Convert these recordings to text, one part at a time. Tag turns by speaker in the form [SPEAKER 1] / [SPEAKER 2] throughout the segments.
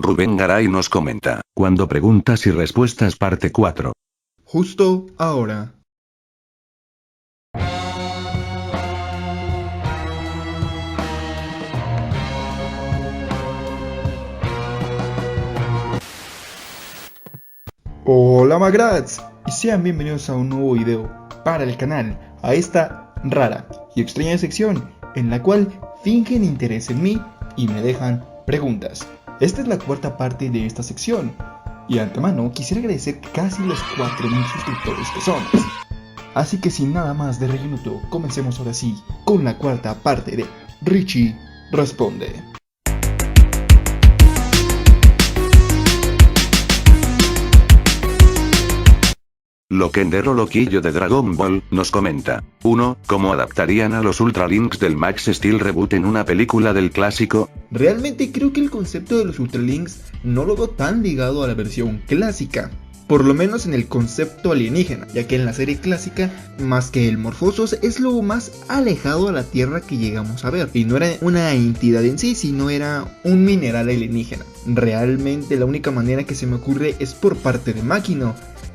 [SPEAKER 1] Rubén Garay nos comenta, cuando preguntas y respuestas parte 4.
[SPEAKER 2] Justo ahora. Hola Magrats, y sean bienvenidos a un nuevo video para el canal, a esta rara y extraña sección en la cual fingen interés en mí y me dejan preguntas. Esta es la cuarta parte de esta sección, y de antemano quisiera agradecer casi los 4000 suscriptores que son. Así que sin nada más de relleno, comencemos ahora sí con la cuarta parte de Richie Responde.
[SPEAKER 1] Loquendero Loquillo de Dragon Ball nos comenta, 1. ¿Cómo adaptarían a los Ultra Links del Max Steel Reboot en una película del clásico?
[SPEAKER 2] Realmente creo que el concepto de los Ultra Links no lo veo tan ligado a la versión clásica, por lo menos en el concepto alienígena, ya que en la serie clásica, más que el Morphosos, es lo más alejado a la Tierra que llegamos a ver, y no era una entidad en sí, sino era un mineral alienígena. Realmente la única manera que se me ocurre es por parte de Makino,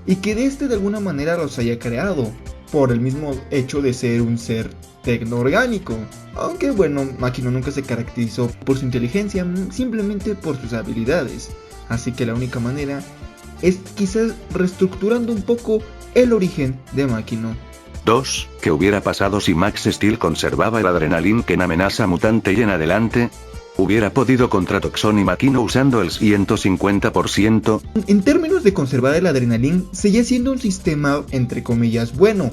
[SPEAKER 2] y que de alguna manera los haya creado, por el mismo hecho de ser un ser tecnoorgánico. Aunque bueno, Makino nunca se caracterizó por su inteligencia, simplemente por sus habilidades. Así que la única manera es quizás reestructurando un poco el origen de Makino.
[SPEAKER 1] 2. ¿Qué hubiera pasado si Max Steel conservaba el Adrenalink en Amenaza Mutante y en adelante? ¿Hubiera podido contra Toxon y Makino usando el 150%?
[SPEAKER 2] En términos de conservar el Adrenalink, seguía siendo un sistema entre comillas bueno,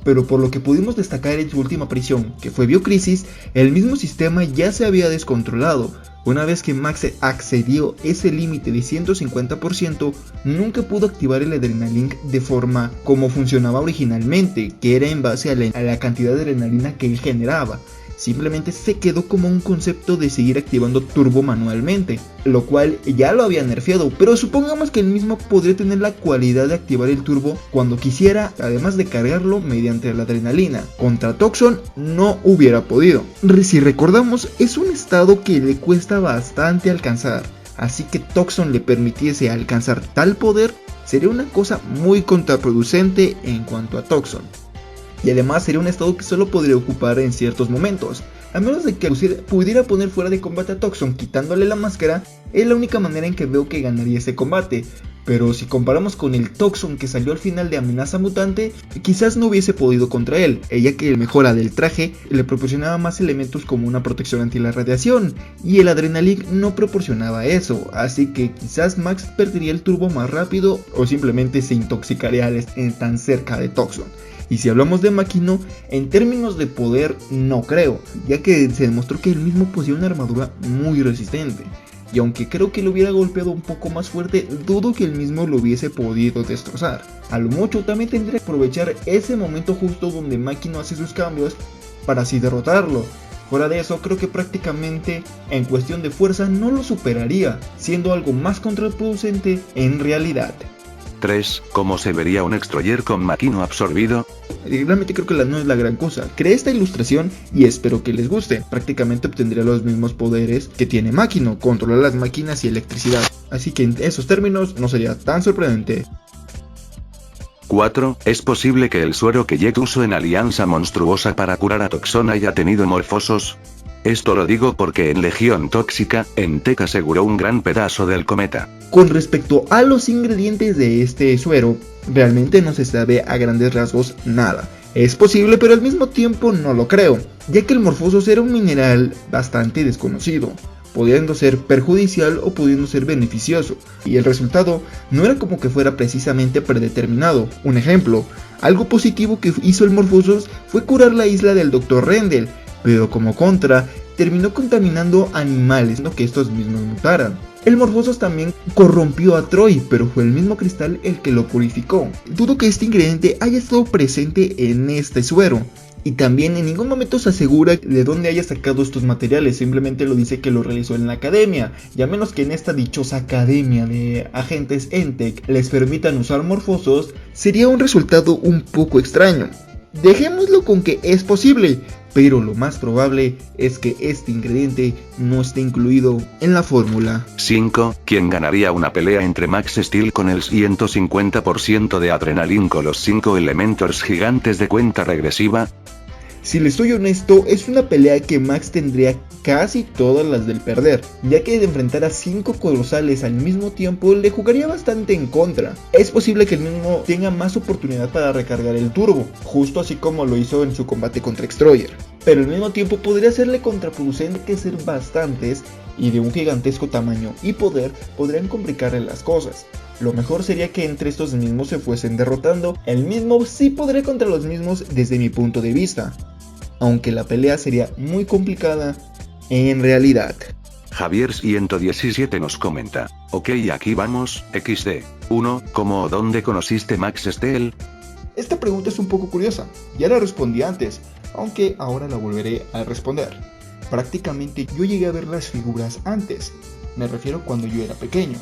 [SPEAKER 2] pero por lo que pudimos destacar en su última aparición, que fue Biocrisis, el mismo sistema ya se había descontrolado. Una vez que Max accedió ese límite de 150%, nunca pudo activar el Adrenalink de forma como funcionaba originalmente, que era en base a la cantidad de adrenalina que él generaba. Simplemente se quedó como un concepto de seguir activando turbo manualmente, lo cual ya lo había nerfeado, pero supongamos que el mismo podría tener la cualidad de activar el turbo cuando quisiera, además de cargarlo mediante la adrenalina. Contra Toxon no hubiera podido. Si recordamos, es un estado que le cuesta bastante alcanzar, así que Toxon le permitiese alcanzar tal poder sería una cosa muy contraproducente en cuanto a Toxon. Y además sería un estado que solo podría ocupar en ciertos momentos. A menos de que pudiera poner fuera de combate a Toxon quitándole la máscara, es la única manera en que veo que ganaría ese combate. Pero si comparamos con el Toxon que salió al final de Amenaza Mutante, quizás no hubiese podido contra él, ya que la mejora del traje le proporcionaba más elementos como una protección anti la radiación, y el Adrenalink no proporcionaba eso, así que quizás Max perdería el turbo más rápido o simplemente se intoxicaría al estar tan cerca de Toxon. Y si hablamos de Makino, en términos de poder no creo, ya que se demostró que él mismo poseía una armadura muy resistente. Y aunque creo que lo hubiera golpeado un poco más fuerte, dudo que él mismo lo hubiese podido destrozar. A lo mucho también tendría que aprovechar ese momento justo donde Makino hace sus cambios para así derrotarlo. Fuera de eso, creo que prácticamente en cuestión de fuerza no lo superaría, siendo algo más contraproducente en realidad.
[SPEAKER 1] 3. ¿Cómo se vería un Extroyer con Makino absorbido?
[SPEAKER 2] Realmente creo que no es la gran cosa. Creé esta ilustración y espero que les guste. Prácticamente obtendría los mismos poderes que tiene Makino, controlar las máquinas y electricidad. Así que en esos términos no sería tan sorprendente.
[SPEAKER 1] 4. ¿Es posible que el suero que Jet usó en Alianza Monstruosa para curar a Toxon haya tenido Morphosos? Esto lo digo porque en Legión Tóxica, Entek aseguró un gran pedazo del cometa.
[SPEAKER 2] Con respecto a los ingredientes de este suero, realmente no se sabe a grandes rasgos nada. Es posible, pero al mismo tiempo no lo creo, ya que el Morphosos era un mineral bastante desconocido, pudiendo ser perjudicial o pudiendo ser beneficioso, y el resultado no era como que fuera precisamente predeterminado. Un ejemplo, algo positivo que hizo el Morphosos fue curar la isla del Dr. Rendell, pero como contra, terminó contaminando animales, no que estos mismos mutaran. El Morphosos también corrompió a Troy, pero fue el mismo cristal el que lo purificó. Dudo que este ingrediente haya estado presente en este suero. Y también en ningún momento se asegura de dónde haya sacado estos materiales, simplemente lo dice que lo realizó en la academia, y a menos que en esta dichosa academia de agentes Entek les permitan usar Morphosos, sería un resultado un poco extraño. Dejémoslo con que es posible, pero lo más probable es que este ingrediente no esté incluido en la fórmula.
[SPEAKER 1] 5. ¿Quién ganaría una pelea entre Max Steel con el 150% de adrenalina con los 5 elementos gigantes de cuenta regresiva?
[SPEAKER 2] Si les soy honesto, es una pelea que Max tendría casi todas las del perder, ya que de enfrentar a 5 colosales al mismo tiempo le jugaría bastante en contra. Es posible que el mismo tenga más oportunidad para recargar el turbo, justo así como lo hizo en su combate contra Destroyer, pero al mismo tiempo podría serle contraproducente que ser bastantes y de un gigantesco tamaño y poder podrían complicarle las cosas. Lo mejor sería que entre estos mismos se fuesen derrotando. El mismo sí podría contra los mismos desde mi punto de vista, aunque la pelea sería muy complicada en realidad.
[SPEAKER 1] Javier 117 nos comenta: ok, aquí vamos, XD. 1. ¿Cómo o dónde conociste Max Steel?
[SPEAKER 2] Esta pregunta es un poco curiosa, ya la respondí antes, aunque ahora la volveré a responder. Prácticamente yo llegué a ver las figuras antes, me refiero cuando yo era pequeño,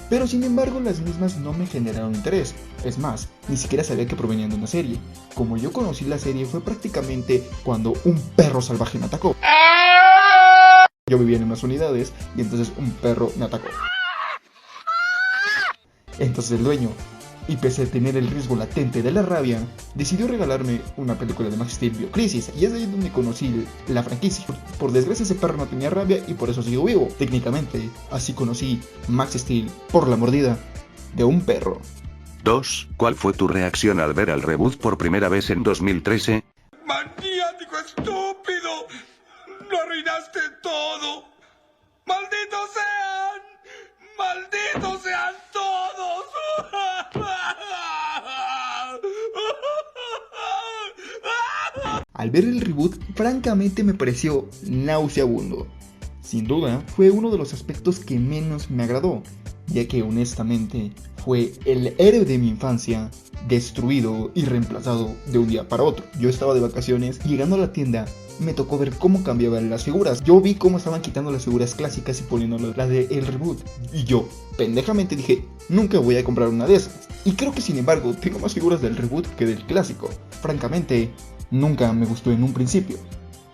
[SPEAKER 2] pero sin embargo las mismas no me generaron interés. Es más, ni siquiera sabía que provenían de una serie. Como yo conocí la serie fue prácticamente cuando un perro salvaje me atacó. Yo vivía en unas unidades y entonces un perro me atacó. Entonces el dueño, y pese a tener el riesgo latente de la rabia, decidió regalarme una película de Max Steel Biocrisis, y es ahí donde conocí la franquicia. Por desgracia ese perro no tenía rabia y por eso sigo vivo. Técnicamente, así conocí Max Steel por la mordida de un perro.
[SPEAKER 1] 2. ¿Cuál fue tu reacción al ver al reboot por primera vez en 2013?
[SPEAKER 3] ¡Maniático estúpido! ¡Lo arruinaste todo! ¡Malditos sean! ¡Malditos sean todos!
[SPEAKER 2] Al ver el reboot, francamente me pareció nauseabundo. Sin duda, fue uno de los aspectos que menos me agradó, ya que honestamente fue el héroe de mi infancia destruido y reemplazado de un día para otro. Yo estaba de vacaciones y llegando a la tienda me tocó ver cómo cambiaban las figuras. Yo vi cómo estaban quitando las figuras clásicas y poniendo la de el reboot, y yo pendejamente dije, nunca voy a comprar una de esas. Y creo que sin embargo tengo más figuras del reboot que del clásico. Francamente, nunca me gustó en un principio.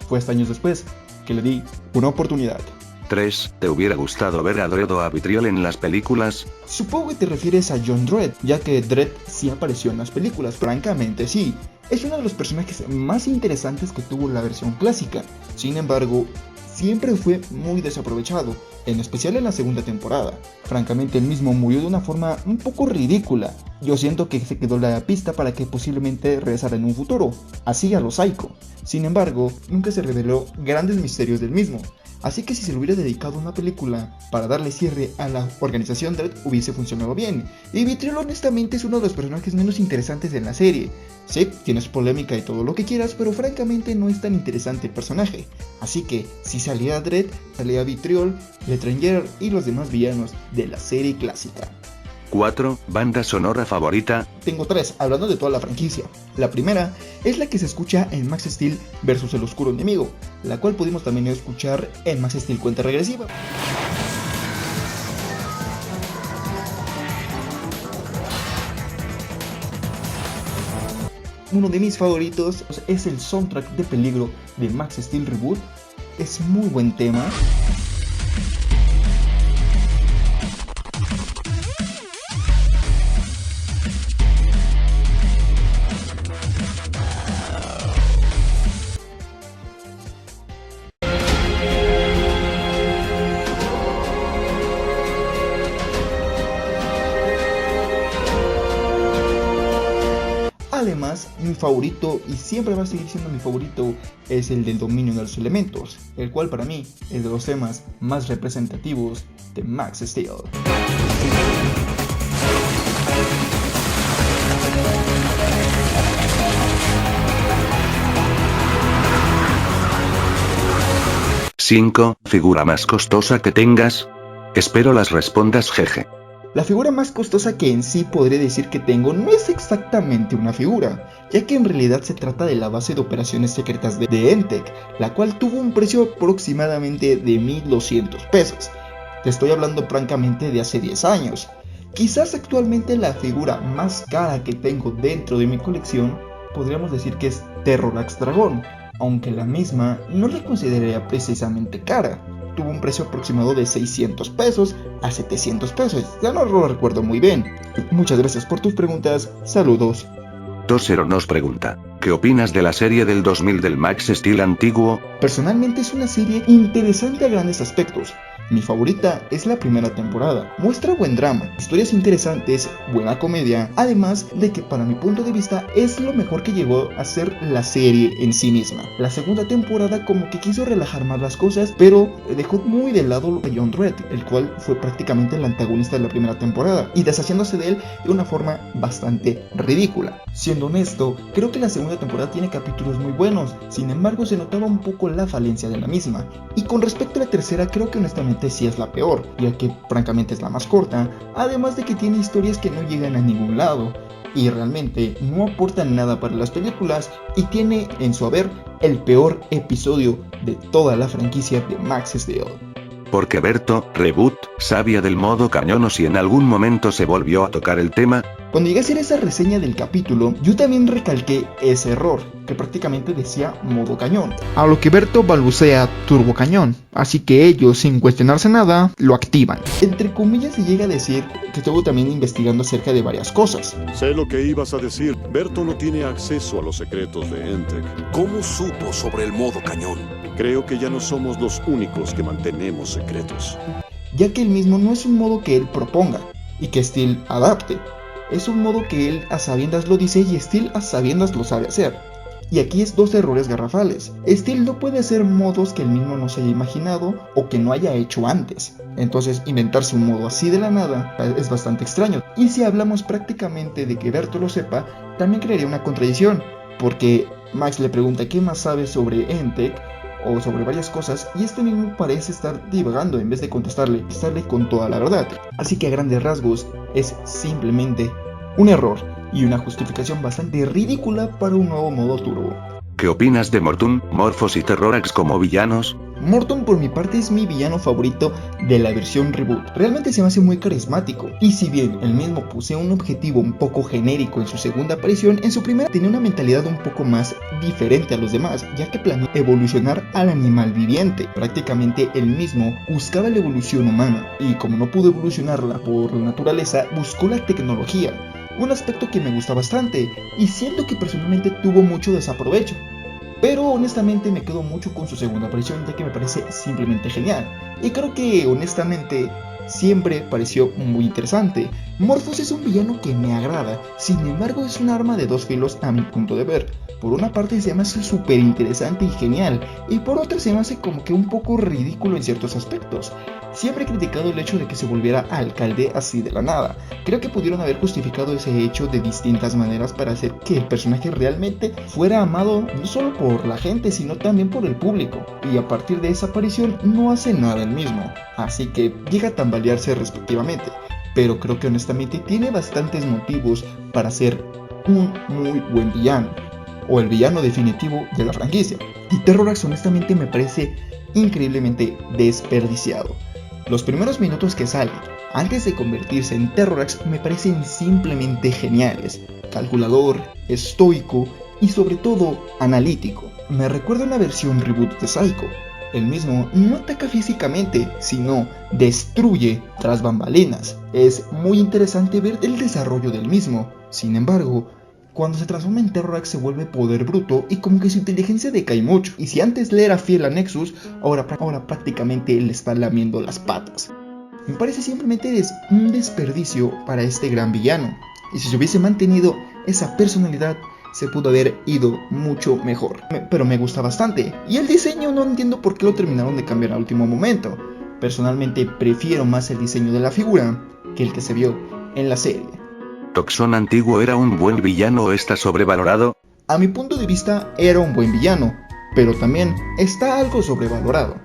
[SPEAKER 2] Fue hasta años después que le di una oportunidad.
[SPEAKER 1] 3. ¿Te hubiera gustado ver a Dredd o a Vitriol en las películas?
[SPEAKER 2] Supongo que te refieres a John Dredd, ya que Dredd sí apareció en las películas. Francamente sí, es uno de los personajes más interesantes que tuvo la versión clásica. Sin embargo, siempre fue muy desaprovechado, en especial en la segunda temporada. Francamente, el mismo murió de una forma un poco ridícula. Yo siento que se quedó la pista para que posiblemente regresara en un futuro, así a lo Psycho. Sin embargo, nunca se reveló grandes misterios del mismo. Así que si se le hubiera dedicado una película para darle cierre a la organización Dredd, hubiese funcionado bien. Y Vitriol honestamente es uno de los personajes menos interesantes en la serie. Sí, tienes polémica y todo lo que quieras, pero francamente no es tan interesante el personaje. Así que si salía Dredd, salía Vitriol, Letranger y los demás villanos de la serie clásica.
[SPEAKER 1] 4. ¿Banda sonora favorita?
[SPEAKER 2] Tengo 3, hablando de toda la franquicia. La primera es la que se escucha en Max Steel vs el Oscuro Enemigo, la cual pudimos también escuchar en Max Steel Cuenta Regresiva. Uno de mis favoritos es el soundtrack de Peligro de Max Steel Reboot. Es muy buen tema. Además, mi favorito, y siempre va a seguir siendo mi favorito, es el del dominio de los elementos, el cual para mí es de los temas más representativos de Max Steel.
[SPEAKER 1] ¿5. ¿Figura más costosa que tengas? Espero las respondas, jeje.
[SPEAKER 2] La figura más costosa que en sí podría decir que tengo no es exactamente una figura, ya que en realidad se trata de la base de operaciones secretas de Entech, la cual tuvo un precio aproximadamente de 1,200 pesos. Te estoy hablando francamente de hace 10 años. Quizás actualmente la figura más cara que tengo dentro de mi colección podríamos decir que es Terrorax Dragón, aunque la misma no la consideraría precisamente cara. Tuvo un precio aproximado de 600 pesos a 700 pesos, ya no lo recuerdo muy bien. Muchas gracias por tus preguntas, saludos.
[SPEAKER 1] 20 nos pregunta, ¿qué opinas de la serie del 2000 del Max Steel antiguo?
[SPEAKER 2] Personalmente es una serie interesante a grandes aspectos. Mi favorita es la primera temporada. Muestra buen drama, historias interesantes, buena comedia, además de que para mi punto de vista es lo mejor que llegó a ser la serie en sí misma. La segunda temporada como que quiso relajar más las cosas, pero dejó muy de lado a John Dredd, el cual fue prácticamente el antagonista de la primera temporada, y deshaciéndose de él de una forma bastante ridícula. Siendo honesto, creo que la segunda temporada tiene capítulos muy buenos, sin embargo se notaba un poco la falencia de la misma. Y con respecto a la tercera, creo que honestamente sí es la peor, ya que francamente es la más corta, además de que tiene historias que no llegan a ningún lado y realmente no aportan nada para las películas, y tiene en su haber el peor episodio de toda la franquicia de Max Steel.
[SPEAKER 1] Porque Berto, Reboot, sabía del modo cañón o si en algún momento se volvió a tocar el tema.
[SPEAKER 2] Cuando llegué a hacer esa reseña del capítulo, yo también recalqué ese error, que prácticamente decía modo cañón. A lo que Berto balbucea turbo cañón, así que ellos, sin cuestionarse nada, lo activan. Entre comillas se llega a decir que estuvo también investigando acerca de varias cosas.
[SPEAKER 4] Sé lo que ibas a decir. Berto no tiene acceso a los secretos de Entech.
[SPEAKER 5] ¿Cómo supo sobre el modo cañón?
[SPEAKER 4] Creo que ya no somos los únicos que mantenemos secretos.
[SPEAKER 2] Ya que el mismo no es un modo que él proponga y que Steel adapte. Es un modo que él a sabiendas lo dice y Steel a sabiendas lo sabe hacer. Y aquí es dos errores garrafales. Steel no puede hacer modos que él mismo no se haya imaginado o que no haya hecho antes. Entonces inventarse un modo así de la nada es bastante extraño. Y si hablamos prácticamente de que Berto lo sepa, también crearía una contradicción. Porque Max le pregunta qué más sabe sobre Entech o sobre varias cosas, y este mismo parece estar divagando en vez de contestarle con toda la verdad. Así que a grandes rasgos es simplemente un error y una justificación bastante ridícula para un nuevo modo turbo.
[SPEAKER 1] ¿Qué opinas de Morton, Morphos y Terrorax como villanos?
[SPEAKER 2] Morton por mi parte es mi villano favorito de la versión reboot. Realmente se me hace muy carismático, y si bien el mismo posee un objetivo un poco genérico en su segunda aparición, en su primera tenía una mentalidad un poco más diferente a los demás, ya que planea evolucionar al animal viviente. Prácticamente él mismo buscaba la evolución humana, y como no pudo evolucionarla por naturaleza, buscó la tecnología. Un aspecto que me gusta bastante, y siento que personalmente tuvo mucho desaprovecho. Pero honestamente me quedo mucho con su segunda aparición, ya que me parece simplemente genial. Y creo que honestamente siempre pareció muy interesante. Morphos es un villano que me agrada, sin embargo es un arma de dos filos a mi punto de ver. Por una parte se me hace súper interesante y genial, y por otra se me hace como que un poco ridículo en ciertos aspectos. Siempre he criticado el hecho de que se volviera alcalde así de la nada. Creo que pudieron haber justificado ese hecho de distintas maneras para hacer que el personaje realmente fuera amado no solo por la gente, sino también por el público. Y a partir de esa aparición no hace nada el mismo, así que llega a tambalearse respectivamente. Pero creo que honestamente tiene bastantes motivos para ser un muy buen villano, o el villano definitivo de la franquicia. Y Terrorax honestamente me parece increíblemente desperdiciado. Los primeros minutos que sale, antes de convertirse en Terrorax, me parecen simplemente geniales. Calculador, estoico y sobre todo analítico. Me recuerda a una versión reboot de Psycho. El mismo no ataca físicamente, sino destruye tras bambalinas. Es muy interesante ver el desarrollo del mismo. Sin embargo, cuando se transforma en Terrorax se vuelve poder bruto y como que su inteligencia decae mucho. Y si antes le era fiel a Nexus, ahora prácticamente le está lamiendo las patas. Me parece simplemente un desperdicio para este gran villano. Y si se hubiese mantenido esa personalidad, se pudo haber ido mucho mejor. Pero me gusta bastante. Y el diseño no entiendo por qué lo terminaron de cambiar al último momento. Personalmente prefiero más el diseño de la figura que el que se vio en la serie.
[SPEAKER 1] ¿Toxon antiguo era un buen villano o está sobrevalorado?
[SPEAKER 2] A mi punto de vista era un buen villano, pero también está algo sobrevalorado.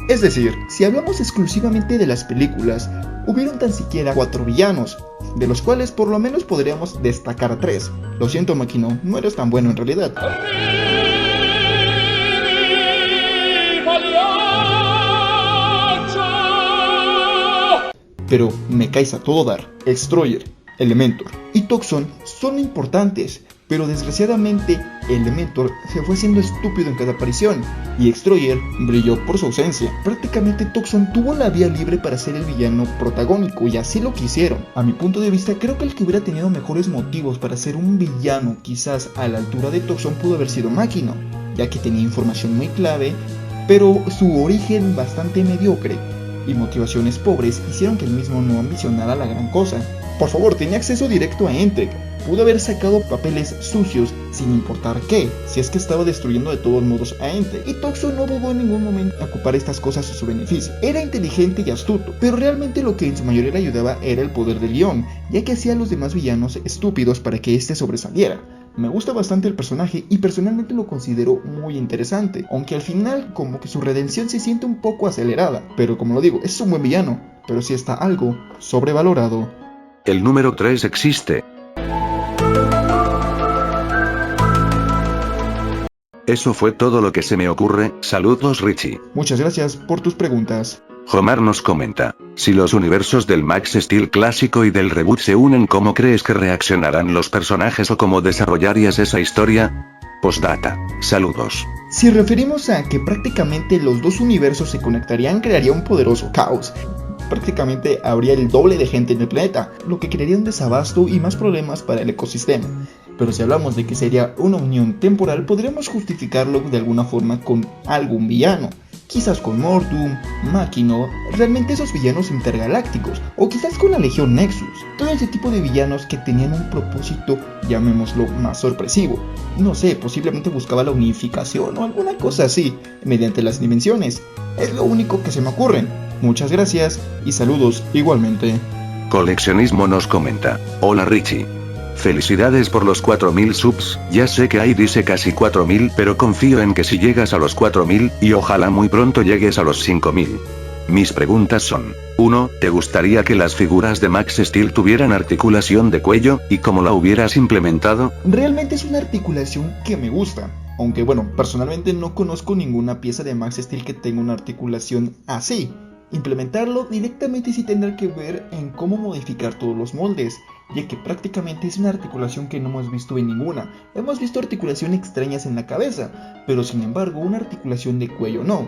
[SPEAKER 2] Es decir, si hablamos exclusivamente de las películas, hubieron tan siquiera 4 villanos, de los cuales por lo menos podríamos destacar 3. Lo siento Makino, no eres tan bueno en realidad. Pero me caes a todo dar. Destroyer, Elementor y Toxon son importantes, pero desgraciadamente Elementor se fue haciendo estúpido en cada aparición, y Destroyer brilló por su ausencia. Prácticamente Toxon tuvo la vía libre para ser el villano protagónico, y así lo quisieron. A mi punto de vista, creo que el que hubiera tenido mejores motivos para ser un villano quizás a la altura de Toxon pudo haber sido Máquina, ya que tenía información muy clave, pero su origen bastante mediocre y motivaciones pobres hicieron que el mismo no ambicionara la gran cosa. Por favor, tenía acceso directo a Entrek, pudo haber sacado papeles sucios sin importar qué, si es que estaba destruyendo de todos modos a Entrek, y Toxon no dudó en ningún momento en ocupar estas cosas a su beneficio. Era inteligente y astuto, pero realmente lo que en su mayoría le ayudaba era el poder del guión, ya que hacía a los demás villanos estúpidos para que este sobresaliera. Me gusta bastante el personaje y personalmente lo considero muy interesante, aunque al final como que su redención se siente un poco acelerada, pero como lo digo, es un buen villano, pero sí está algo sobrevalorado.
[SPEAKER 1] El número 3 existe. Eso fue todo lo que se me ocurre. Saludos, Richie.
[SPEAKER 2] Muchas gracias por tus preguntas.
[SPEAKER 1] Homar nos comenta: si los universos del Max Steel clásico y del reboot se unen, ¿cómo crees que reaccionarán los personajes o cómo desarrollarías esa historia? Postdata. Saludos.
[SPEAKER 2] Si referimos a que prácticamente los dos universos se conectarían, crearía un poderoso caos. Prácticamente habría el doble de gente en el planeta, lo que crearía un desabasto y más problemas para el ecosistema. Pero si hablamos de que sería una unión temporal, podríamos justificarlo de alguna forma con algún villano. Quizás con Mortum, Máquina, realmente esos villanos intergalácticos, o quizás con la Legión Nexus. Todo ese tipo de villanos que tenían un propósito, llamémoslo, más sorpresivo. No sé, posiblemente buscaba la unificación o alguna cosa así, mediante las dimensiones. Es lo único que se me ocurre. Muchas gracias y saludos igualmente.
[SPEAKER 1] Coleccionismo nos comenta: hola Richie. Felicidades por los 4000 subs, ya sé que ahí dice casi 4000, pero confío en que si llegas a los 4000, y ojalá muy pronto llegues a los 5000. Mis preguntas son: 1. ¿Te gustaría que las figuras de Max Steel tuvieran articulación de cuello, y cómo la hubieras implementado?
[SPEAKER 2] Realmente es una articulación que me gusta, aunque bueno, personalmente no conozco ninguna pieza de Max Steel que tenga una articulación así. Implementarlo directamente sí tendrá que ver en cómo modificar todos los moldes, ya que prácticamente es una articulación que no hemos visto en ninguna. Hemos visto articulaciones extrañas en la cabeza, pero sin embargo una articulación de cuello no.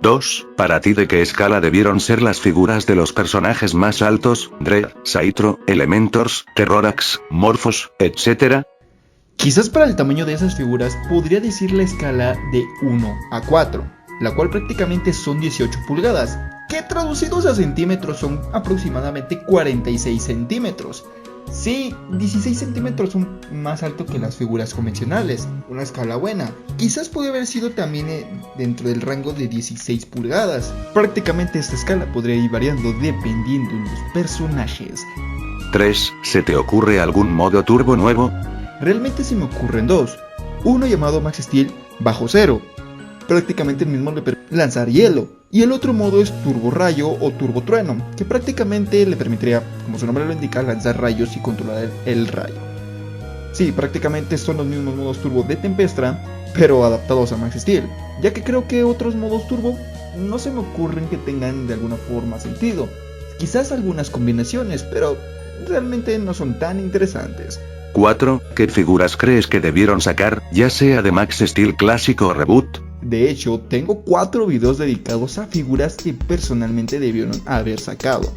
[SPEAKER 1] 2. ¿Para ti de qué escala debieron ser las figuras de los personajes más altos, Dredd, Saitro, Elementors, Terrorax, Morphos, etc.?
[SPEAKER 2] Quizás para el tamaño de esas figuras podría decir la escala de 1 a 4, la cual prácticamente son 18 pulgadas, que traducidos a centímetros son aproximadamente 46 centímetros. Sí, 16 centímetros son más alto que las figuras convencionales, una escala buena. Quizás puede haber sido también dentro del rango de 16 pulgadas. Prácticamente esta escala podría ir variando dependiendo de los personajes.
[SPEAKER 1] 3. ¿Se te ocurre algún modo turbo nuevo?
[SPEAKER 2] Realmente se me ocurren dos. Uno llamado Max Steel Bajo Cero. Prácticamente el mismo le permite lanzar hielo. Y el otro modo es Turbo Rayo o Turbo Trueno, que prácticamente le permitiría, como su nombre lo indica, lanzar rayos y controlar el rayo. Sí, prácticamente son los mismos modos turbo de Tempestra, pero adaptados a Max Steel, ya que creo que otros modos turbo no se me ocurren que tengan de alguna forma sentido. Quizás algunas combinaciones, pero realmente no son tan interesantes.
[SPEAKER 1] 4. ¿Qué figuras crees que debieron sacar, ya sea de Max Steel clásico o reboot?
[SPEAKER 2] De hecho, tengo 4 videos dedicados a figuras que personalmente debieron haber sacado,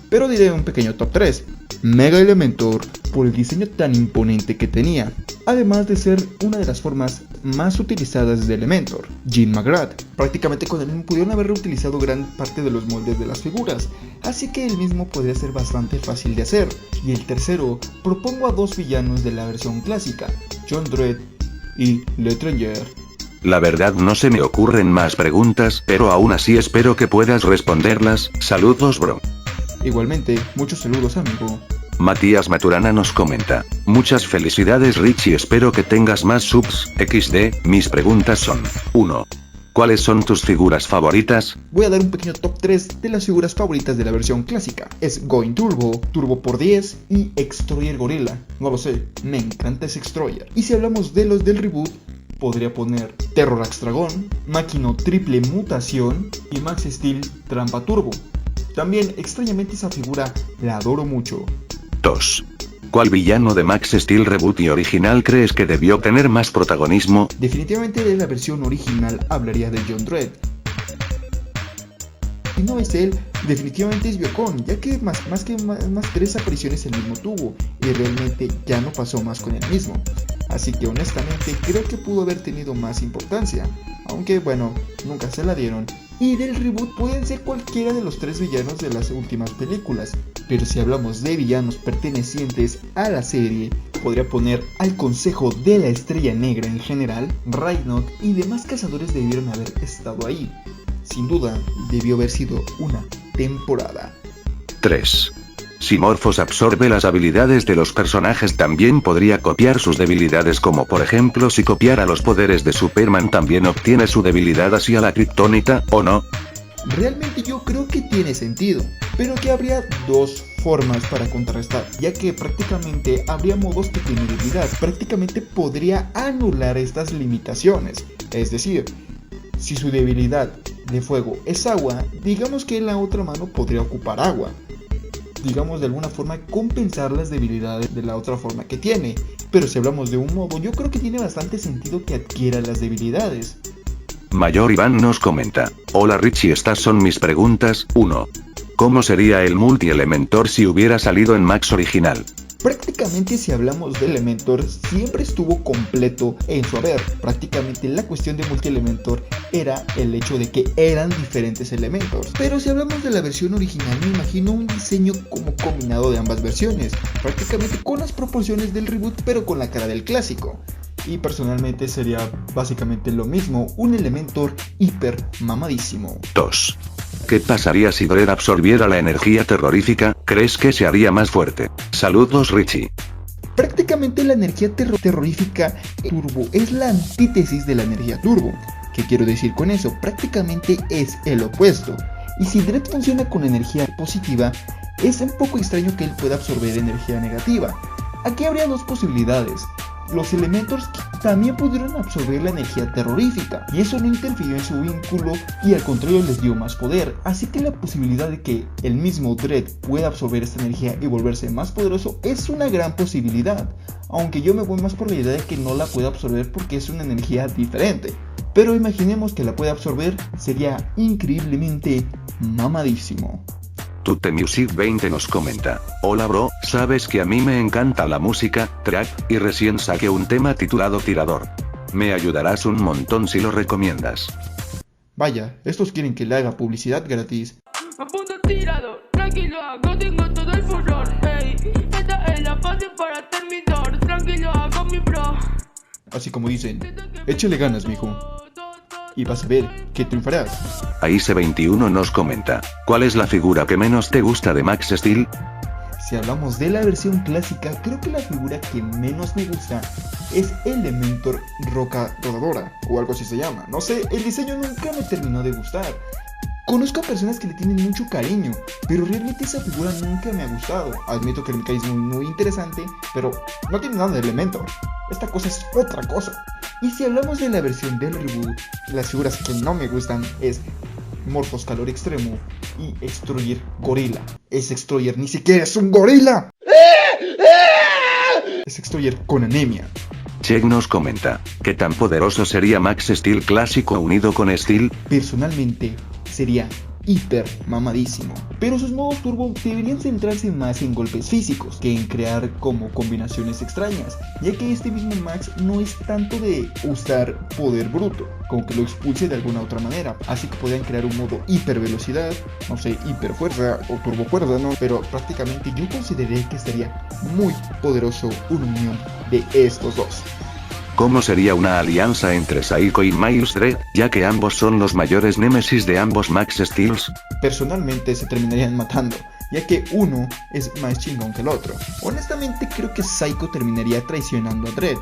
[SPEAKER 2] pero diré un pequeño top 3. Mega Elementor, por el diseño tan imponente que tenía, además de ser una de las formas más utilizadas de Elementor. Jean McGrath, prácticamente con él pudieron haber reutilizado gran parte de los moldes de las figuras, así que el mismo podría ser bastante fácil de hacer. Y el tercero, propongo a 2 villanos de la versión clásica, John Dredd y L'Étranger.
[SPEAKER 1] La verdad no se me ocurren más preguntas, pero aún así espero que puedas responderlas. Saludos, bro.
[SPEAKER 2] Igualmente, muchos saludos, amigo.
[SPEAKER 1] Matías Maturana nos comenta: muchas felicidades Richie, espero que tengas más subs, XD. Mis preguntas son: 1. ¿Cuáles son tus figuras favoritas?
[SPEAKER 2] Voy a dar un pequeño top 3 de las figuras favoritas de la versión clásica. Es Going Turbo, Turbo por 10 y Destroyer Gorilla. No lo sé, me encanta ese Destroyer. Y si hablamos de los del reboot, podría poner Terrorax Dragón, Máquina Triple Mutación y Max Steel Trampa Turbo. También, extrañamente, esa figura la adoro mucho.
[SPEAKER 1] 2. ¿Cuál villano de Max Steel Reboot y original crees que debió tener más protagonismo?
[SPEAKER 2] Definitivamente de la versión original hablaría de John Dredd. Si no es él, definitivamente es Biocon, ya que más 3 apariciones el mismo tuvo, y realmente ya no pasó más con el mismo. Así que honestamente creo que pudo haber tenido más importancia, aunque bueno, nunca se la dieron. Y del reboot pueden ser cualquiera de los 3 villanos de las últimas películas, pero si hablamos de villanos pertenecientes a la serie, podría poner al Consejo de la Estrella Negra en general. Ragnarok y demás cazadores debieron haber estado ahí. Sin duda, debió haber sido una temporada.
[SPEAKER 1] 3. Si Morphos absorbe las habilidades de los personajes, también podría copiar sus debilidades, como por ejemplo si copiara los poderes de Superman también obtiene su debilidad hacia la kriptonita, ¿o no?
[SPEAKER 2] Realmente yo creo que tiene sentido, pero que habría 2 formas para contrarrestar, ya que prácticamente habría modos que tienen debilidad, prácticamente podría anular estas limitaciones, es decir, si su debilidad de fuego es agua, digamos que en la otra mano podría ocupar agua. Digamos de alguna forma compensar las debilidades de la otra forma que tiene. Pero si hablamos de un modo, yo creo que tiene bastante sentido que adquiera las debilidades.
[SPEAKER 1] Mayor Iván nos comenta: hola Richie, estas son mis preguntas. 1. ¿Cómo sería el multi-elementor si hubiera salido en Max original?
[SPEAKER 2] Prácticamente si hablamos de Elementor, siempre estuvo completo en su haber. Prácticamente la cuestión de multi-elementor era el hecho de que eran diferentes elementos. Pero si hablamos de la versión original, me imagino un diseño como combinado de ambas versiones, prácticamente con las proporciones del reboot pero con la cara del clásico. Y personalmente sería básicamente lo mismo, un Elementor hiper mamadísimo.
[SPEAKER 1] 2. ¿Qué pasaría si Dredd absorbiera la energía terrorífica? ¿Crees que se haría más fuerte? Saludos Richie.
[SPEAKER 2] Prácticamente la energía terrorífica turbo es la antítesis de la energía turbo. ¿Qué quiero decir con eso? Prácticamente es el opuesto. Y si Dredd funciona con energía positiva, es un poco extraño que él pueda absorber energía negativa. Aquí habría 2 posibilidades. Los Elementors también pudieron absorber la energía terrorífica, y eso no interfirió en su vínculo y al contrario les dio más poder, así que la posibilidad de que el mismo Dredd pueda absorber esta energía y volverse más poderoso es una gran posibilidad, aunque yo me voy más por la idea de que no la pueda absorber porque es una energía diferente. Pero imaginemos que la puede absorber, sería increíblemente mamadísimo.
[SPEAKER 1] TuteMusic20 nos comenta: hola bro, sabes que a mí me encanta la música, trap, y recién saqué un tema titulado Tirador. Me ayudarás un montón si lo recomiendas.
[SPEAKER 2] Vaya, estos quieren que le haga publicidad gratis.
[SPEAKER 6] Apunta tirador, tranquilo, hago, tengo todo el furor, ey. Esta es la fase para terminar, tranquilo, hago mi bro.
[SPEAKER 2] Así como dicen, échale ganas mijo, y vas a ver que triunfarás.
[SPEAKER 1] Aice21 nos comenta: ¿cuál es la figura que menos te gusta de Max Steel?
[SPEAKER 2] Si hablamos de la versión clásica, creo que la figura que menos me gusta es Elementor Roca Rodadora, o algo así se llama. No sé, el diseño nunca me terminó de gustar. Conozco a personas que le tienen mucho cariño, pero realmente esa figura nunca me ha gustado. Admito que el mecanismo es muy interesante, pero no tiene nada de Elementor. Esta cosa es otra cosa. Y si hablamos de la versión del reboot, las figuras que no me gustan es Morphos Calor Extremo y Extruyer Gorila. Es Extruyer, ni siquiera es un gorila. Es Extruyer con anemia.
[SPEAKER 1] Check nos comenta: ¿qué tan poderoso sería Max Steel clásico unido con Steel?
[SPEAKER 2] Personalmente sería hiper mamadísimo, pero sus modos turbo deberían centrarse más en golpes físicos que en crear como combinaciones extrañas, ya que este mismo Max no es tanto de usar poder bruto, como que lo expulse de alguna otra manera, así que podrían crear un modo hiper velocidad, no sé, hiper fuerza o turbo fuerza, ¿no? Pero prácticamente yo consideraría que estaría muy poderoso una unión de estos dos.
[SPEAKER 1] ¿Cómo sería una alianza entre Psycho y Miles Dredd, ya que ambos son los mayores némesis de ambos Max Steels?
[SPEAKER 2] Personalmente se terminarían matando, ya que uno es más chingón que el otro. Honestamente creo que Psycho terminaría traicionando a Dredd,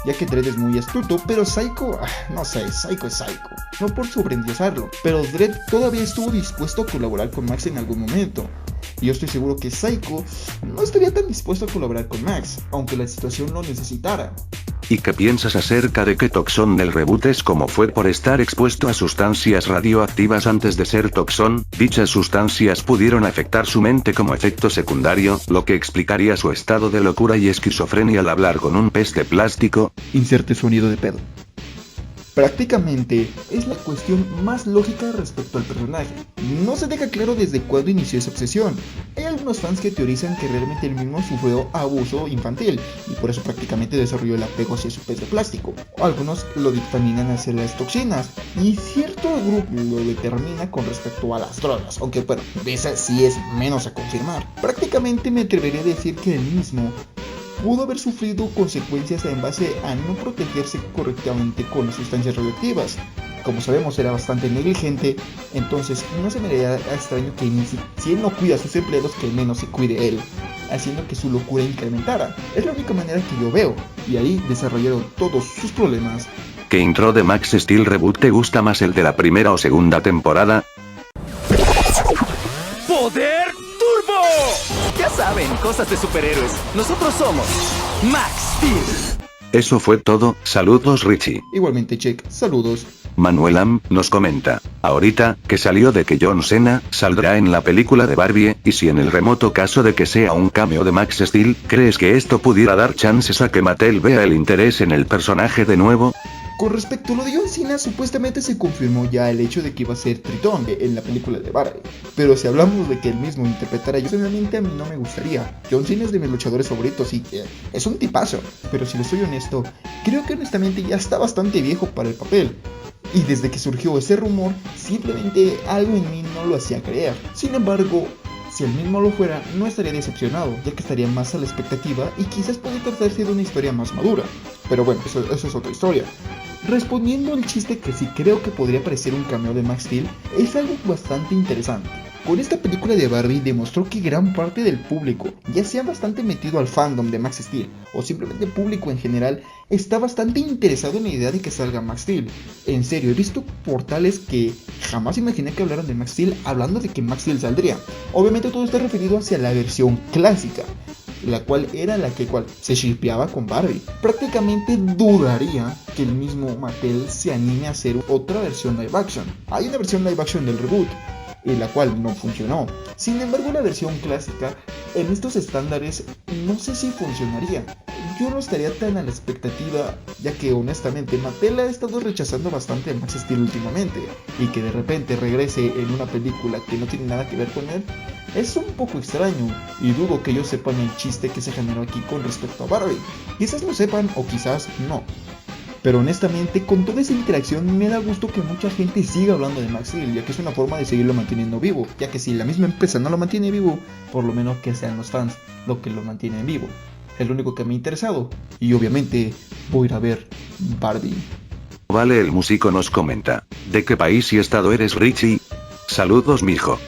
[SPEAKER 2] ya que Dredd es muy astuto, pero Psycho, no sé, Psycho es Psycho. No por sobreendiosarlo, pero Dredd todavía estuvo dispuesto a colaborar con Max en algún momento. Y yo estoy seguro que Psycho no estaría tan dispuesto a colaborar con Max, aunque la situación lo necesitara.
[SPEAKER 1] ¿Y qué piensas acerca de que Toxon del reboot es como fue por estar expuesto a sustancias radioactivas antes de ser Toxon? Dichas sustancias pudieron afectar su mente como efecto secundario, lo que explicaría su estado de locura y esquizofrenia al hablar con un pez de plástico.
[SPEAKER 2] Inserte sonido de pedo. Prácticamente es la cuestión más lógica respecto al personaje. No se deja claro desde cuándo inició esa obsesión. Hay algunos fans que teorizan que realmente él mismo sufrió abuso infantil y por eso prácticamente desarrolló el apego hacia su pez de plástico. O algunos lo dictaminan hacia las toxinas y cierto grupo lo determina con respecto a las drogas, aunque bueno, esa sí es menos a confirmar. Prácticamente me atrevería a decir que él mismo pudo haber sufrido consecuencias en base a no protegerse correctamente con las sustancias radioactivas. Como sabemos, era bastante negligente, entonces no se me haría extraño que si él no cuida a sus empleados, que menos se cuide él, haciendo que su locura incrementara. Es la única manera que yo veo, y ahí desarrollaron todos sus problemas.
[SPEAKER 1] ¿Qué intro de Max Steel Reboot te gusta más, el de la primera o segunda temporada?
[SPEAKER 7] ¡Poder Turbo! Ya saben, cosas de superhéroes. Nosotros somos Max Steel.
[SPEAKER 1] Eso fue todo, saludos Richie.
[SPEAKER 2] Igualmente Check, saludos.
[SPEAKER 1] Manuelam nos comenta, ahorita, que salió de que John Cena saldrá en la película de Barbie, y si en el remoto caso de que sea un cameo de Max Steel, ¿crees que esto pudiera dar chances a que Mattel vea el interés en el personaje de nuevo?
[SPEAKER 2] Con respecto a lo de John Cena, supuestamente se confirmó ya el hecho de que iba a ser Tritón en la película de Barbie. Pero si hablamos de que él mismo interpretara, yo realmente a mí no me gustaría. John Cena es de mis luchadores favoritos y es un tipazo. Pero si lo soy honesto, creo que honestamente ya está bastante viejo para el papel. Y desde que surgió ese rumor, simplemente algo en mí no lo hacía creer. Sin embargo, si él mismo lo fuera, no estaría decepcionado, ya que estaría más a la expectativa y quizás podría tratarse de una historia más madura. Pero bueno, eso es otra historia. Respondiendo al chiste que sí creo que podría parecer un cameo de Max Steel, es algo bastante interesante. Con esta película de Barbie demostró que gran parte del público, ya sea bastante metido al fandom de Max Steel o simplemente el público en general, está bastante interesado en la idea de que salga Max Steel. En serio, he visto portales que jamás imaginé que hablaran de Max Steel hablando de que Max Steel saldría. Obviamente todo está referido hacia la versión clásica, la cual era la que se shippeaba con Barbie. Prácticamente dudaría que el mismo Mattel se anime a hacer otra versión live action. Hay una versión live action del reboot, la cual no funcionó. Sin embargo, la versión clásica en estos estándares no sé si funcionaría. Yo no estaría tan a la expectativa, ya que honestamente Mattel ha estado rechazando bastante a Max Steel últimamente, y que de repente regrese en una película que no tiene nada que ver con él es un poco extraño, y dudo que ellos sepan el chiste que se generó aquí con respecto a Barbie. Quizás lo sepan o quizás no. Pero honestamente, con toda esa interacción me da gusto que mucha gente siga hablando de Max Steel, ya que es una forma de seguirlo manteniendo vivo, ya que si la misma empresa no lo mantiene vivo, por lo menos que sean los fans lo que lo mantienen vivo. Es lo único que me ha interesado, y obviamente voy a ir a ver Barbie.
[SPEAKER 1] Vale, el músico nos comenta, ¿de qué país y estado eres Richie? Saludos mijo.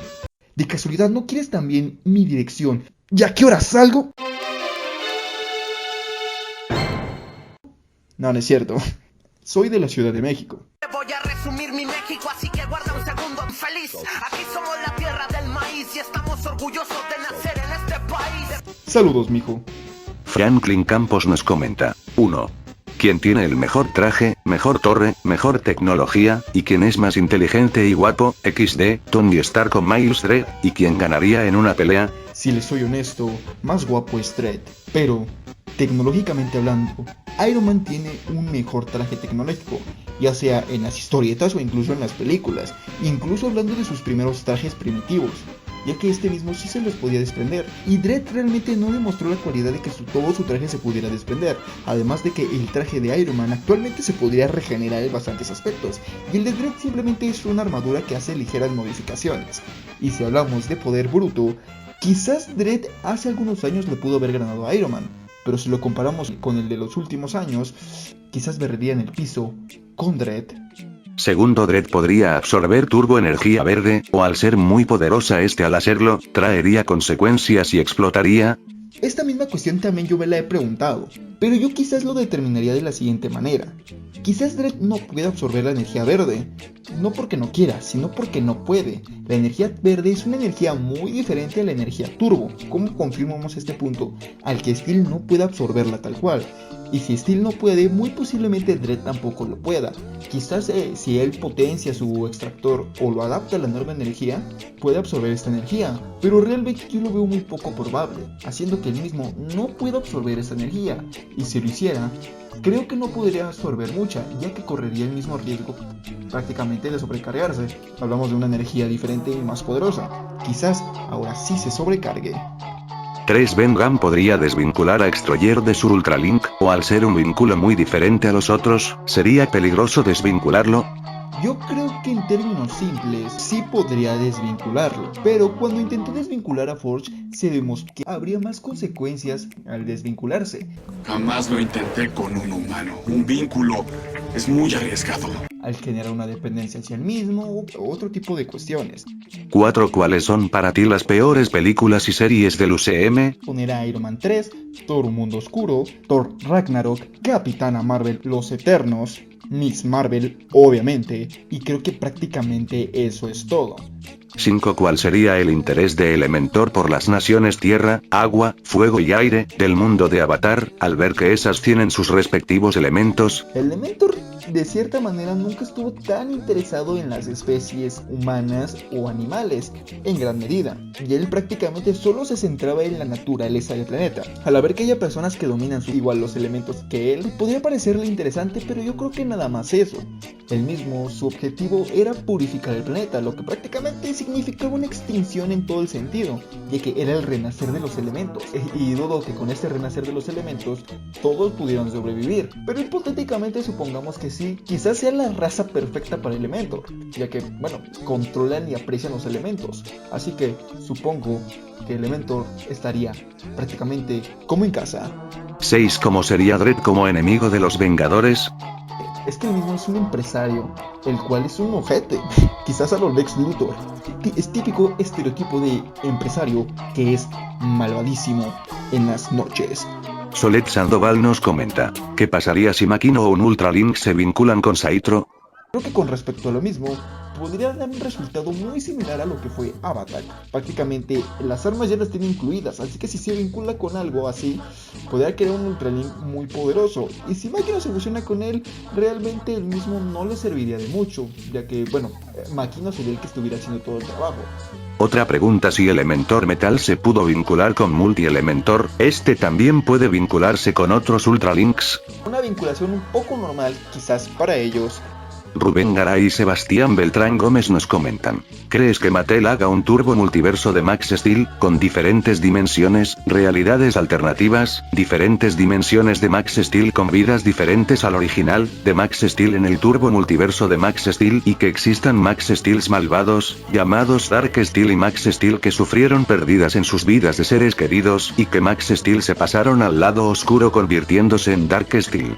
[SPEAKER 2] ¿De casualidad no quieres también mi dirección? ¿Y a qué hora salgo? No es cierto. Soy de la Ciudad de México.
[SPEAKER 8] Voy a resumir mi México, así que guarda un segundo feliz. Aquí somos la tierra del maíz y estamos orgullosos de nacer en este país.
[SPEAKER 2] Saludos, mijo.
[SPEAKER 1] Franklin Campos nos comenta, 1. ¿Quién tiene el mejor traje, mejor torre, mejor tecnología, y quién es más inteligente y guapo? XD, Tony Stark o Miles Dredd, ¿y quién ganaría en una pelea?
[SPEAKER 2] Si les soy honesto, más guapo es Dredd, pero tecnológicamente hablando, Iron Man tiene un mejor traje tecnológico, ya sea en las historietas o incluso en las películas, incluso hablando de sus primeros trajes primitivos, ya que este mismo sí se los podía desprender, y Dredd realmente no demostró la cualidad de que todo su traje se pudiera desprender, además de que el traje de Iron Man actualmente se podría regenerar en bastantes aspectos, y el de Dredd simplemente es una armadura que hace ligeras modificaciones. Y si hablamos de poder bruto, quizás Dredd hace algunos años le pudo haber ganado a Iron Man, pero si lo comparamos con el de los últimos años, quizás berrería en el piso con Dredd.
[SPEAKER 1] Segundo, Dredd podría absorber turboenergía verde, o al ser muy poderosa al hacerlo, traería consecuencias y explotaría.
[SPEAKER 2] Esta misma cuestión también yo me la he preguntado, pero yo quizás lo determinaría de la siguiente manera. Quizás Dredd no pueda absorber la energía verde, no porque no quiera, sino porque no puede. La energía verde es una energía muy diferente a la energía turbo. ¿Cómo confirmamos este punto? Al que Steel no puede absorberla tal cual. Y si Steel no puede, muy posiblemente Dredd tampoco lo pueda. Quizás si él potencia su extractor o lo adapta a la nueva energía, puede absorber esta energía, pero realmente yo lo veo muy poco probable, haciendo que él mismo no pueda absorber esta energía, y si lo hiciera, creo que no podría absorber mucha, ya que correría el mismo riesgo prácticamente de sobrecargarse. Hablamos de una energía diferente y más poderosa, quizás ahora sí se sobrecargue.
[SPEAKER 1] 3. Ben Gunn podría desvincular a Extroyer de su Ultralink, o al ser un vínculo muy diferente a los otros, ¿sería peligroso desvincularlo?
[SPEAKER 2] Yo creo que en términos simples sí podría desvincularlo, pero cuando intentó desvincular a Forge se demostró que habría más consecuencias al desvincularse.
[SPEAKER 3] Jamás lo intenté con un humano. Un vínculo es muy arriesgado.
[SPEAKER 2] Al generar una dependencia hacia el mismo o otro tipo de cuestiones.
[SPEAKER 1] 4. ¿Cuáles son para ti las peores películas y series del UCM?
[SPEAKER 2] Poner a Iron Man 3, Thor Mundo Oscuro, Thor Ragnarok, Capitana Marvel Los Eternos, Miss Marvel, obviamente, y creo que prácticamente eso es todo.
[SPEAKER 1] 5. ¿Cuál sería el interés de Elementor por las naciones Tierra, Agua, Fuego y Aire del mundo de Avatar, al ver que esas tienen sus respectivos elementos?
[SPEAKER 2] Elementor de cierta manera nunca estuvo tan interesado en las especies humanas o animales, en gran medida, y él prácticamente solo se centraba en la naturaleza del planeta. Al ver que haya personas que dominan igual los elementos que él, podría parecerle interesante, pero yo creo que nada más eso. Él mismo, su objetivo era purificar el planeta, lo que prácticamente significaba una extinción en todo el sentido, ya que era el renacer de los elementos, y dudo que con este renacer de los elementos todos pudieran sobrevivir, pero hipotéticamente supongamos que sí, quizás sea la raza perfecta para Elementor, ya que, bueno, controlan y aprecian los elementos, así que supongo que Elementor estaría prácticamente como en casa.
[SPEAKER 1] 6. ¿Cómo sería Dredd como enemigo de los Vengadores?
[SPEAKER 2] Es que él mismo es un empresario, el cual es un ojete, quizás a los Lex Luthor. Es típico estereotipo de empresario que es malvadísimo en las noches.
[SPEAKER 1] Solet Sandoval nos comenta, ¿qué pasaría si Makino o un Ultralink se vinculan con Saitro?
[SPEAKER 2] Creo que con respecto a lo mismo, podría dar un resultado muy similar a lo que fue Avatar. Prácticamente las armas ya las tiene incluidas, así que si se vincula con algo así, podría crear un Ultralink muy poderoso. Y si Makino se fusiona con él, realmente el mismo no le serviría de mucho, ya que, bueno, Makino sería el que estuviera haciendo todo el trabajo.
[SPEAKER 1] Otra pregunta: si Elementor Metal se pudo vincular con Multi-Elementor, ¿este también puede vincularse con otros Ultralinks?
[SPEAKER 2] Una vinculación un poco normal, quizás para ellos.
[SPEAKER 1] Rubén Garay y Sebastián Beltrán Gómez nos comentan, ¿crees que Mattel haga un turbo multiverso de Max Steel, con diferentes dimensiones, realidades alternativas, diferentes dimensiones de Max Steel con vidas diferentes al original, de Max Steel en el turbo multiverso de Max Steel, y que existan Max Steels malvados, llamados Dark Steel y Max Steel que sufrieron pérdidas en sus vidas de seres queridos, y que Max Steel se pasaron al lado oscuro convirtiéndose en Dark Steel?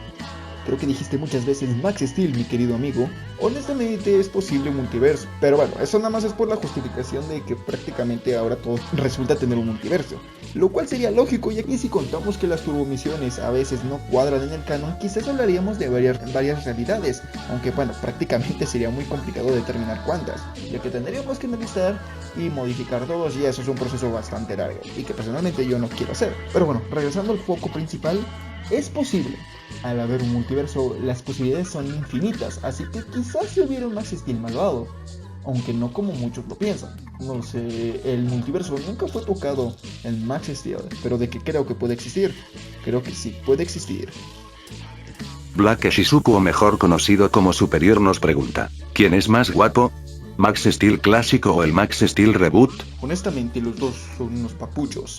[SPEAKER 2] Creo que dijiste muchas veces Max Steel, mi querido amigo. Honestamente es posible un multiverso, pero bueno, eso nada más es por la justificación de que prácticamente ahora todo resulta tener un multiverso, lo cual sería lógico, ya que si contamos que las turbomisiones a veces no cuadran en el canon, quizás hablaríamos de varias realidades, aunque bueno, prácticamente sería muy complicado determinar cuántas, ya que tendríamos que analizar y modificar todos, y eso es un proceso bastante largo, y que personalmente yo no quiero hacer. Pero bueno, regresando al foco principal, es posible. Al haber un multiverso, las posibilidades son infinitas, así que quizás se hubiera un Max Steel malvado, aunque no como muchos lo piensan. No sé, el multiverso nunca fue tocado en Max Steel, pero de que creo que puede existir, creo que sí puede existir.
[SPEAKER 1] Black Shizuku, o mejor conocido como Superior, nos pregunta, ¿quién es más guapo? ¿Max Steel clásico o el Max Steel Reboot?
[SPEAKER 2] Honestamente los dos son unos papuchos.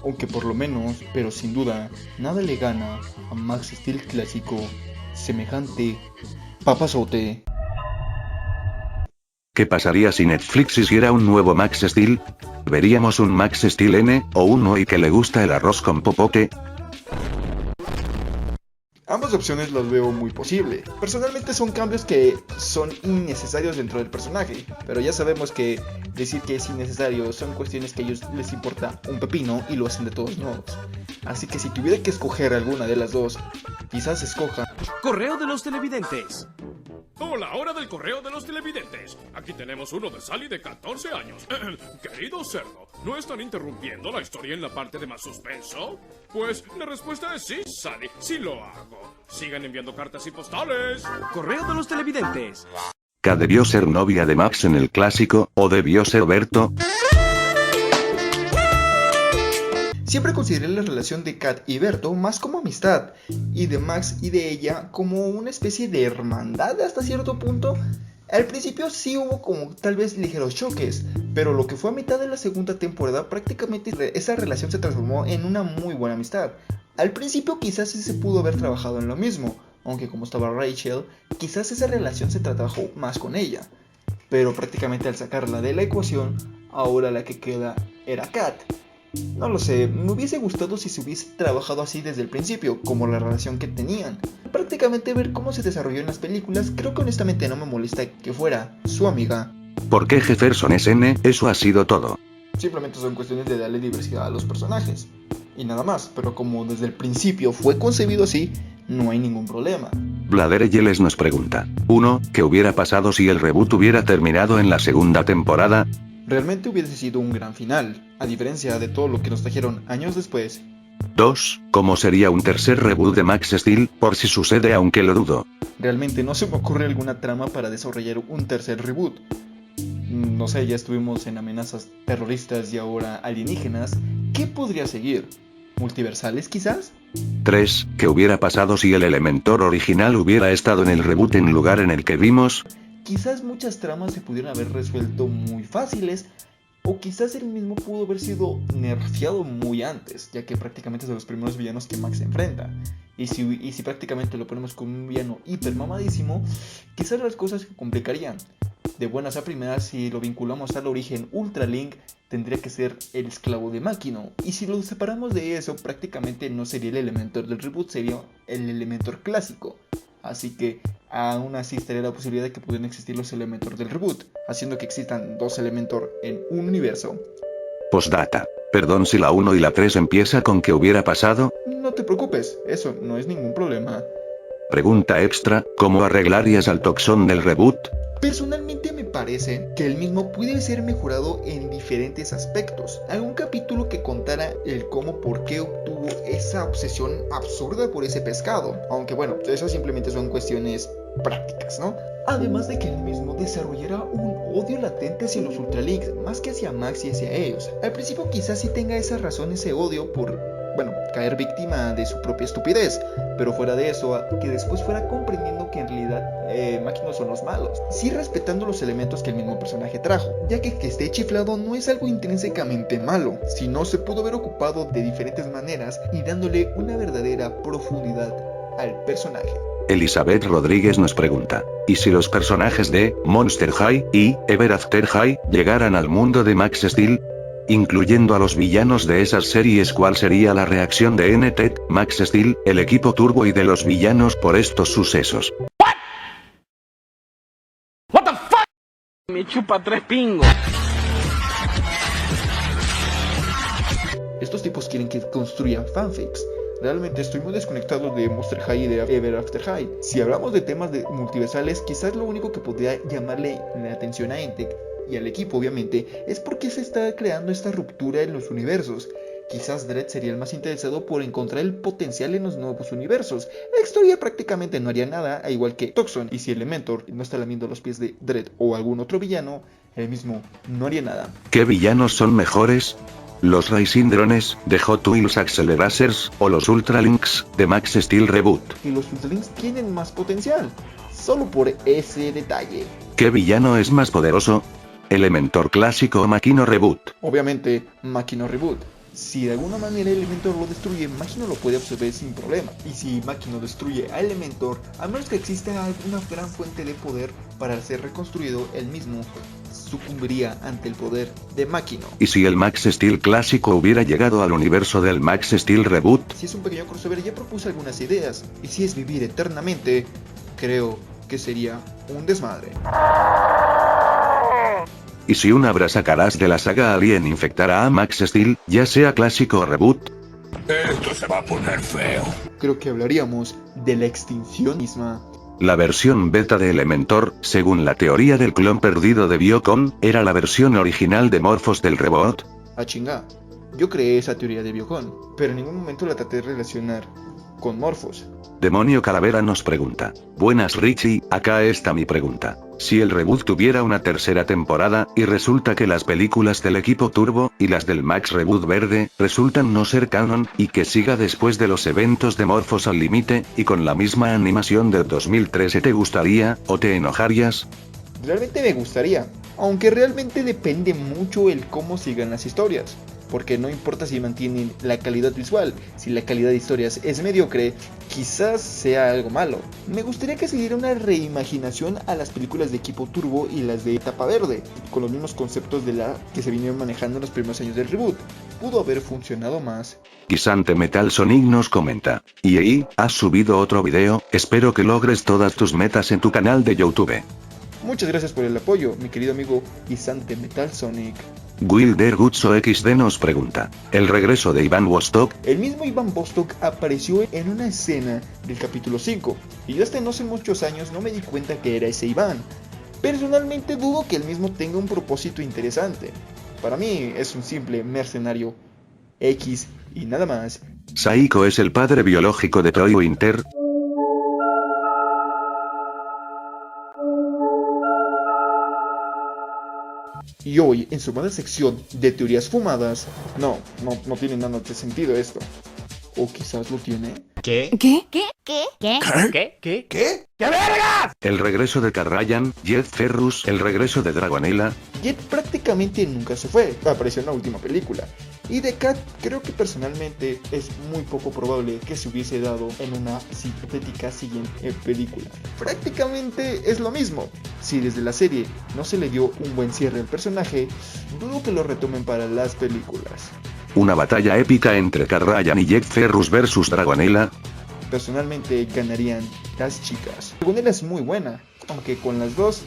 [SPEAKER 2] Aunque por lo menos, pero sin duda, nada le gana a Max Steel clásico, semejante papazote.
[SPEAKER 1] ¿Qué pasaría si Netflix hiciera un nuevo Max Steel? ¿Veríamos un Max Steel N, o uno y que le gusta el arroz con popote?
[SPEAKER 2] Ambas opciones las veo muy posible. Personalmente son cambios que son innecesarios dentro del personaje, pero ya sabemos que decir que es innecesario son cuestiones que a ellos les importa un pepino y lo hacen de todos modos. Así que si tuviera que escoger alguna de las dos, quizás escoja
[SPEAKER 7] Correo de los televidentes.
[SPEAKER 9] Hola, hora del correo de los televidentes. Aquí tenemos uno de Sally de 14 años. Querido cerdo, ¿no están interrumpiendo la historia en la parte de más suspenso? Pues la respuesta es sí, Sally, sí lo hago. Sigan enviando cartas y postales.
[SPEAKER 7] Correo de los televidentes.
[SPEAKER 1] ¿K debió ser novia de Max en el clásico, o debió ser Berto?
[SPEAKER 2] Siempre consideré la relación de Kat y Berto más como amistad, y de Max y de ella como una especie de hermandad hasta cierto punto. Al principio sí hubo como tal vez ligeros choques, pero lo que fue a mitad de la segunda temporada prácticamente esa relación se transformó en una muy buena amistad. Al principio quizás sí se pudo haber trabajado en lo mismo, aunque como estaba Rachel, quizás esa relación se trabajó más con ella, pero prácticamente al sacarla de la ecuación, ahora la que queda era Kat. No lo sé, me hubiese gustado si se hubiese trabajado así desde el principio, como la relación que tenían. Prácticamente ver cómo se desarrolló en las películas, creo que honestamente no me molesta que fuera su amiga.
[SPEAKER 1] ¿Por qué Jefferson es N? Eso ha sido todo.
[SPEAKER 2] Simplemente son cuestiones de darle diversidad a los personajes. Y nada más, pero como desde el principio fue concebido así, no hay ningún problema.
[SPEAKER 1] Blader Yeles nos pregunta. 1. ¿Qué hubiera pasado si el reboot hubiera terminado en la segunda temporada?
[SPEAKER 2] Realmente hubiese sido un gran final, a diferencia de todo lo que nos trajeron años después.
[SPEAKER 1] 2. ¿Cómo sería un tercer reboot de Max Steel, por si sucede aunque lo dudo?
[SPEAKER 2] Realmente no se me ocurre alguna trama para desarrollar un tercer reboot. No sé, ya estuvimos en amenazas terroristas y ahora alienígenas. ¿Qué podría seguir? ¿Multiversales quizás?
[SPEAKER 1] 3. ¿Qué hubiera pasado si el Elementor original hubiera estado en el reboot en lugar en el que vimos?
[SPEAKER 2] Quizás muchas tramas se pudieran haber resuelto muy fáciles, o quizás el mismo pudo haber sido nerfeado muy antes, ya que prácticamente es de los primeros villanos que Max se enfrenta. Y si prácticamente lo ponemos con un villano hiper mamadísimo, quizás las cosas se complicarían. De buenas a primeras, si lo vinculamos al origen Ultralink, tendría que ser el esclavo de Máquino. Y si lo separamos de eso, prácticamente no sería el Elementor del reboot, sería el Elementor clásico. Así que aún así estaría la posibilidad de que pudieran existir los Elementor del reboot, haciendo que existan dos Elementor en un universo.
[SPEAKER 1] Postdata. Perdón si la 1 y la 3 empieza con ¿qué hubiera pasado?
[SPEAKER 2] No te preocupes, eso no es ningún problema.
[SPEAKER 1] Pregunta extra, ¿cómo arreglarías al Toxón del reboot?
[SPEAKER 2] Personalmente me parece que el mismo puede ser mejorado en diferentes aspectos. Algún capítulo que contara el cómo, por qué obtuvo esa obsesión absurda por ese pescado. Aunque bueno, eso simplemente son cuestiones prácticas, ¿no? Además de que el mismo desarrollara un odio latente hacia los Ultralinks, más que hacia Max y hacia ellos. Al principio quizás sí tenga esa razón, ese odio por, caer víctima de su propia estupidez, pero fuera de eso, que después fuera comprendiendo que en realidad Máquinas son los malos, sí respetando los elementos que el mismo personaje trajo, ya que esté chiflado no es algo intrínsecamente malo, sino se pudo haber ocupado de diferentes maneras y dándole una verdadera profundidad al personaje.
[SPEAKER 1] Elizabeth Rodríguez nos pregunta, ¿y si los personajes de Monster High y Ever After High llegaran al mundo de Max Steel? Incluyendo a los villanos de esas series, ¿cuál sería la reacción de NTED, Max Steel, el equipo Turbo y de los villanos por estos sucesos?
[SPEAKER 7] What the fuck? Me chupa 3 pingos.
[SPEAKER 2] Estos tipos quieren que construyan fanfics. Realmente estoy muy desconectado de Monster High y de Ever After High. Si hablamos de temas de multiversales, quizás lo único que podría llamarle la atención a NTED y al equipo obviamente es porque se está creando esta ruptura en los universos. Quizás Dredd sería el más interesado por encontrar el potencial en los nuevos universos. Exterior prácticamente no haría nada, al igual que Toxon, y si Elementor no está lamiendo los pies de Dredd o algún otro villano, él mismo no haría nada.
[SPEAKER 1] ¿Qué villanos son mejores? ¿Los Rising Drones de Hot Wheels Acceleracers o los Ultralinks de Max Steel Reboot?
[SPEAKER 2] Y los Ultralinks tienen más potencial, solo por ese detalle.
[SPEAKER 1] ¿Qué villano es más poderoso? ¿Elementor clásico o Máquina Reboot?
[SPEAKER 2] Obviamente, Máquina Reboot. Si de alguna manera Elementor lo destruye, Máquina lo puede absorber sin problema. Y si Máquina destruye a Elementor, a menos que exista una gran fuente de poder para ser reconstruido, él mismo sucumbiría ante el poder de Máquina.
[SPEAKER 1] ¿Y si el Max Steel clásico hubiera llegado al universo del Max Steel Reboot?
[SPEAKER 2] Si es un pequeño crossover, ya propuse algunas ideas. Y si es vivir eternamente, creo que sería un desmadre.
[SPEAKER 1] ¿Y si un abrazacaras de la saga Alien infectara a Max Steel, ya sea clásico o reboot?
[SPEAKER 3] Esto se va a poner feo.
[SPEAKER 2] Creo que hablaríamos de la extinción misma.
[SPEAKER 1] La versión beta de Elementor, según la teoría del clon perdido de Biocon, era la versión original de Morphos del Rebot.
[SPEAKER 2] A chinga. Yo creé esa teoría de Biocon, pero en ningún momento la traté de relacionar con Morphos.
[SPEAKER 1] Demonio Calavera nos pregunta. Buenas Richie, acá está mi pregunta. Si el reboot tuviera una tercera temporada, y resulta que las películas del equipo Turbo, y las del Max Reboot Verde, resultan no ser canon, y que siga después de los eventos de Morphos al límite, y con la misma animación de 2013, ¿te gustaría, o te enojarías?
[SPEAKER 2] Realmente me gustaría, aunque realmente depende mucho el cómo sigan las historias. Porque no importa si mantienen la calidad visual, si la calidad de historias es mediocre, quizás sea algo malo. Me gustaría que se diera una reimaginación a las películas de equipo Turbo y las de etapa verde, con los mismos conceptos de la que se vinieron manejando en los primeros años del reboot. Pudo haber funcionado más.
[SPEAKER 1] Guisante Metal Sonic nos comenta. Y ahí, has subido otro video, espero que logres todas tus metas en tu canal de YouTube.
[SPEAKER 2] Muchas gracias por el apoyo, mi querido amigo Guisante Metal Sonic.
[SPEAKER 1] Wilder Gutso XD nos pregunta. ¿El regreso de Iván Vostok?
[SPEAKER 2] El mismo Iván Vostok apareció en una escena del capítulo 5, y yo hasta no hace muchos años no me di cuenta que era ese Iván. Personalmente dudo que el mismo tenga un propósito interesante. Para mí es un simple mercenario X y nada más.
[SPEAKER 1] Saiko es el padre biológico de Troy Winter.
[SPEAKER 2] Y hoy, en su buena sección de teorías fumadas, no tiene nada de sentido esto. O quizás lo tiene.
[SPEAKER 7] ¿Qué?
[SPEAKER 10] ¿Qué? ¿Qué? ¿Qué?
[SPEAKER 7] ¿Qué? ¿Qué? ¿Qué? ¿Qué? ¡Qué vergas!
[SPEAKER 1] El regreso de Carryan, Jet Ferrus, el regreso de Dragonella.
[SPEAKER 2] Jet prácticamente nunca se fue, apareció en la última película. Y de Cat creo que personalmente es muy poco probable que se hubiese dado en una hipotética siguiente película. Prácticamente es lo mismo. Si desde la serie no se le dio un buen cierre al personaje, dudo que lo retomen para las películas.
[SPEAKER 1] Una batalla épica entre Carryan y Jet Ferrus versus Dragonella.
[SPEAKER 2] Personalmente ganarían las chicas. Dragonella es muy buena, aunque con las dos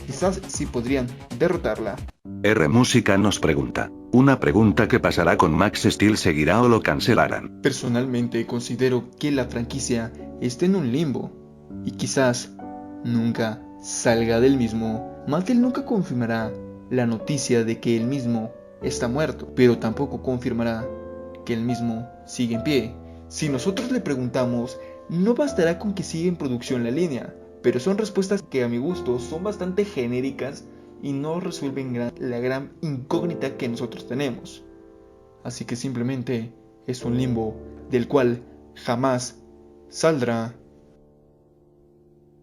[SPEAKER 2] quizás sí podrían derrotarla.
[SPEAKER 1] R Música nos pregunta. Una pregunta que pasará con Max Steel, ¿seguirá o lo cancelarán?
[SPEAKER 2] Personalmente considero que la franquicia está en un limbo y quizás nunca salga del mismo. Mattel nunca confirmará la noticia de que el mismo está muerto, pero tampoco confirmará que el mismo sigue en pie. Si nosotros le preguntamos, no bastará con que siga en producción la línea, pero son respuestas que a mi gusto son bastante genéricas y no resuelven la gran incógnita que nosotros tenemos. Así que simplemente es un limbo del cual jamás saldrá.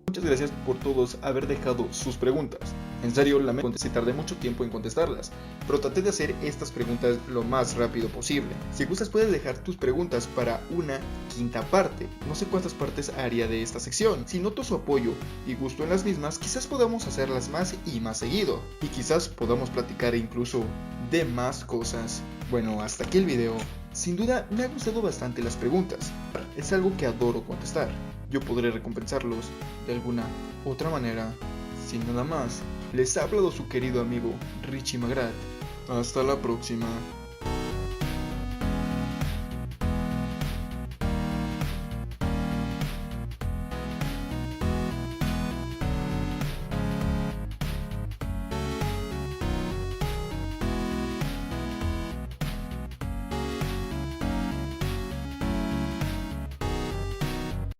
[SPEAKER 2] Muchas gracias por todos haber dejado sus preguntas. En serio, lamento si tardé mucho tiempo en contestarlas, pero traté de hacer estas preguntas lo más rápido posible. Si gustas puedes dejar tus preguntas para una quinta parte. No sé cuántas partes haría de esta sección. Si noto su apoyo y gusto en las mismas, quizás podamos hacerlas más y más seguido. Y quizás podamos platicar incluso de más cosas. Bueno, hasta aquí el video. Sin duda me han gustado bastante las preguntas. Es algo que adoro contestar. Yo podré recompensarlos de alguna otra manera. Sin nada más, les ha hablado su querido amigo Richie Magrat. Hasta la próxima.